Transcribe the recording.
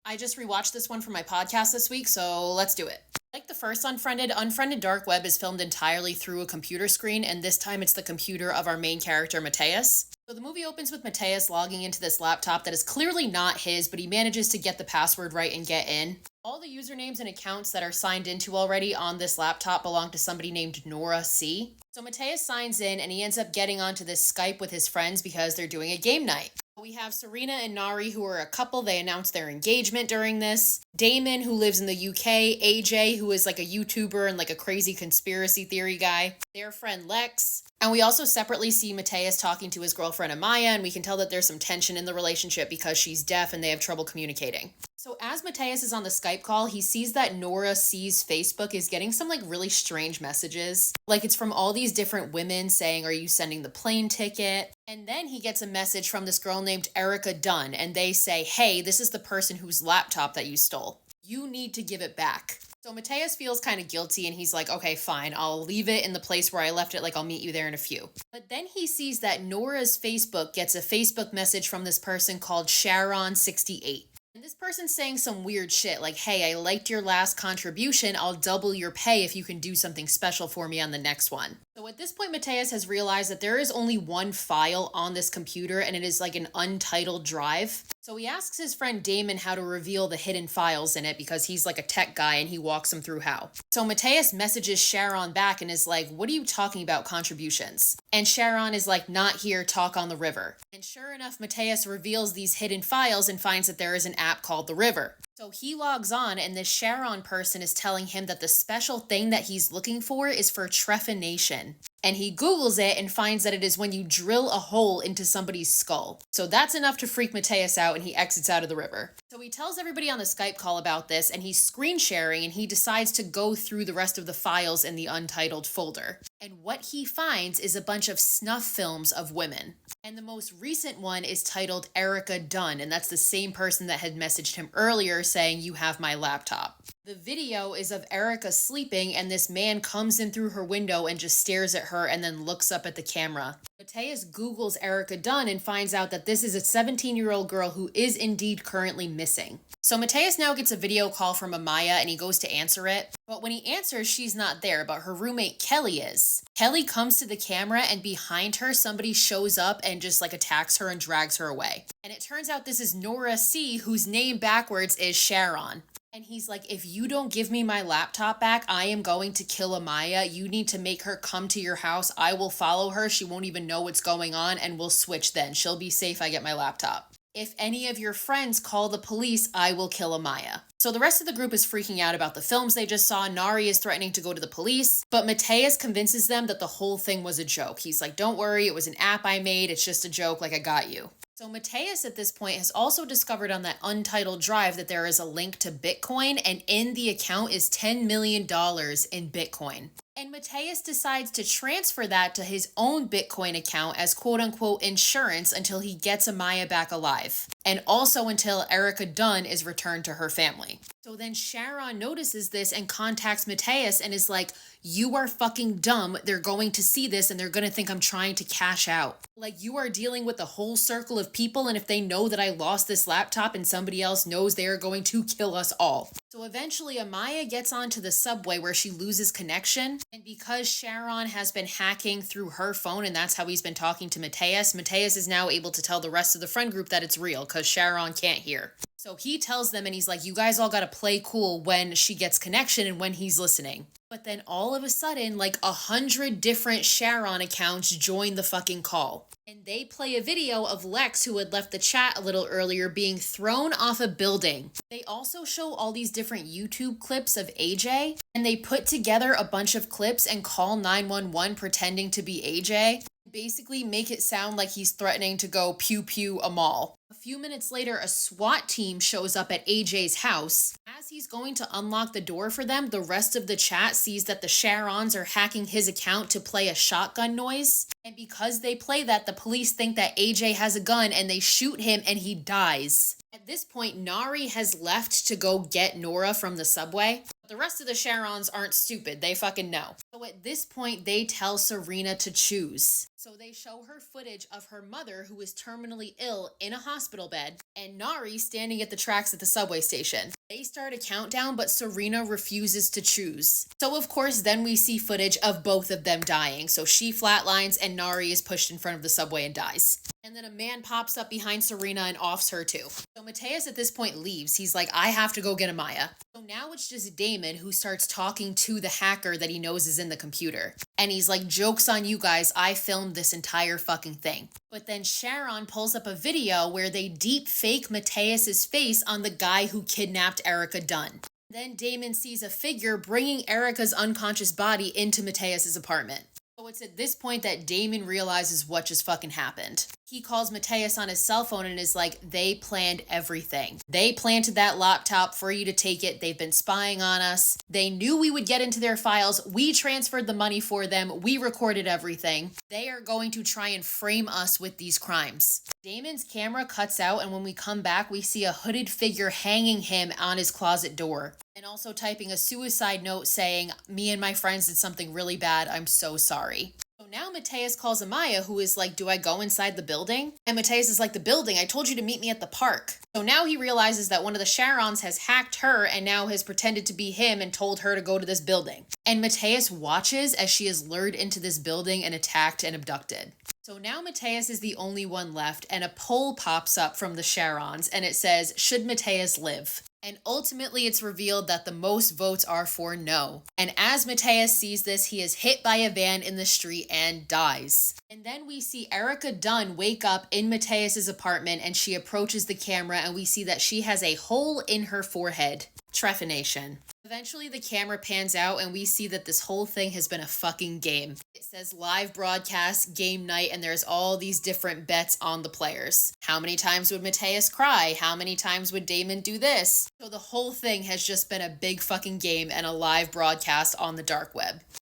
I just rewatched this one for my podcast this week, so let's do it. Like the first Unfriended Dark Web is filmed entirely through a computer screen, and this time it's the computer of our main character, Mateus. So the movie opens with Mateus logging into this laptop that is clearly not his, but he manages to get the password right and get in. All the usernames and accounts that are signed into already on this laptop belong to somebody named Nora C. So Mateus signs in and he ends up getting onto this Skype with his friends because they're doing a game night. We have Serena and Nari, who are a couple. They announced their engagement during this. Damon, who lives in the UK. AJ, who is like a YouTuber and like a crazy conspiracy theory guy. Their friend Lex. And we also separately see Mateus talking to his girlfriend Amaya, and we can tell that there's some tension in the relationship because she's deaf and they have trouble communicating. So as Mateus is on the Skype call, he sees that Nora C's Facebook is getting some like really strange messages. Like it's from all these different women saying, "Are you sending the plane ticket?" And then he gets a message from this girl named Erica Dunn, and they say, "Hey, this is the person whose laptop that you stole. You need to give it back." So Mateus feels kind of guilty and he's like, okay, fine, I'll leave it in the place where I left it, like I'll meet you there in a few. But then he sees that Nora's Facebook gets a Facebook message from this person called Sharon68. And this person's saying some weird shit like, hey, I liked your last contribution. I'll double your pay if you can do something special for me on the next one. So at this point, Mateus has realized that there is only one file on this computer and it is like an untitled drive. So he asks his friend Damon how to reveal the hidden files in it because he's like a tech guy and he walks him through how. So Mateus messages Sharon back and is like, what are you talking about contributions? And Sharon is like, not here, talk on the river. And sure enough, Mateus reveals these hidden files and finds that there is an app called The River. So he logs on and this Sharon person is telling him that the special thing that he's looking for is for trephination. And he Googles it and finds that it is when you drill a hole into somebody's skull. So that's enough to freak Mateus out and he exits out of the river. So he tells everybody on the Skype call about this and he's screen sharing and he decides to go through the rest of the files in the untitled folder. And what he finds is a bunch of snuff films of women. And the most recent one is titled Erica Dunn, and that's the same person that had messaged him earlier saying, you have my laptop. The video is of Erica sleeping, and this man comes in through her window and just stares at her and then looks up at the camera. Mateus Googles Erica Dunn and finds out that this is a 17-year-old girl who is indeed currently missing. So Mateus now gets a video call from Amaya and he goes to answer it. But when he answers, she's not there, but her roommate Kelly is. Kelly comes to the camera and behind her, somebody shows up and just like attacks her and drags her away. And it turns out this is Nora C, whose name backwards is Sharon. And he's like, if you don't give me my laptop back, I am going to kill Amaya. You need to make her come to your house. I will follow her. She won't even know what's going on and we'll switch then. She'll be safe. I get my laptop. If any of your friends call the police, I will kill Amaya. So the rest of the group is freaking out about the films they just saw. Nari is threatening to go to the police, but Mateus convinces them that the whole thing was a joke. He's like, don't worry, it was an app I made. It's just a joke, like I got you. So Mateus at this point has also discovered on that untitled drive that there is a link to Bitcoin, and in the account is $10 million in Bitcoin. And Mateus decides to transfer that to his own Bitcoin account as quote-unquote insurance until he gets Amaya back alive. And also until Erica Dunn is returned to her family. So then Sharon notices this and contacts Mateus and is like, you are fucking dumb. They're going to see this and they're going to think I'm trying to cash out. Like, you are dealing with a whole circle of people, and if they know that I lost this laptop and somebody else knows, they are going to kill us all. So eventually Amaya gets onto the subway where she loses connection. And because Sharon has been hacking through her phone and that's how he's been talking to Mateus, Mateus is now able to tell the rest of the friend group that it's real because Sharon can't hear. So he tells them and he's like, you guys all gotta play cool when she gets connection and when he's listening. But then all of a sudden, like 100 different Sharon accounts join the fucking call. And they play a video of Lex, who had left the chat a little earlier, being thrown off a building. They also show all these different YouTube clips of AJ, and they put together a bunch of clips and call 911 pretending to be AJ. Basically make it sound like he's threatening to go pew pew a mall. A few minutes later, a SWAT team shows up at AJ's house. As he's going to unlock the door for them, the rest of the chat sees that the Sharons are hacking his account to play a shotgun noise. And because they play that, the police think that AJ has a gun and they shoot him and he dies. At this point, Nari has left to go get Nora from the subway. The rest of the Sharons aren't stupid. They fucking know. So So at this point, they tell Serena to choose. So they show her footage of her mother, who is terminally ill in a hospital bed, and Nari standing at the tracks at the subway station. They start a countdown, but Serena refuses to choose. So of course, then we see footage of both of them dying. So she flatlines and Nari is pushed in front of the subway and dies. And then a man pops up behind Serena and offs her too. So Mateus at this point leaves. He's like, I have to go get Amaya. So now it's just Damon who starts talking to the hacker that he knows is in the computer. And he's like, joke's on you guys, I filmed this entire fucking thing. But then Sharon pulls up a video where they deep fake Mateus's face on the guy who kidnapped Erica Dunn. Then Damon sees a figure bringing Erica's unconscious body into Mateus's apartment. So it's at this point that Damon realizes what just fucking happened. He calls Mateus on his cell phone and is like, they planned everything. They planted that laptop for you to take it. They've been spying on us. They knew we would get into their files. We transferred the money for them. We recorded everything. They are going to try and frame us with these crimes. Damon's camera cuts out, and when we come back, we see a hooded figure hanging him on his closet door. And also typing a suicide note saying, me and my friends did something really bad. I'm so sorry. So now Mateus calls Amaya, who is like, do I go inside the building? And Mateus is like, the building? I told you to meet me at the park. So now he realizes that one of the Sharons has hacked her and now has pretended to be him and told her to go to this building. And Mateus watches as she is lured into this building and attacked and abducted. So now Mateus is the only one left, and a poll pops up from the Sharons, and it says, should Mateus live? And ultimately it's revealed that the most votes are for no. And as Mateus sees this, he is hit by a van in the street and dies. And then we see Erica Dunn wake up in Mateus's apartment, and she approaches the camera, and we see that she has a hole in her forehead. Trephination. Eventually the camera pans out and we see that this whole thing has been a fucking game. It says live broadcast, game night, and there's all these different bets on the players. How many times would Mateus cry? How many times would Damon do this? So the whole thing has just been a big fucking game and a live broadcast on the dark web.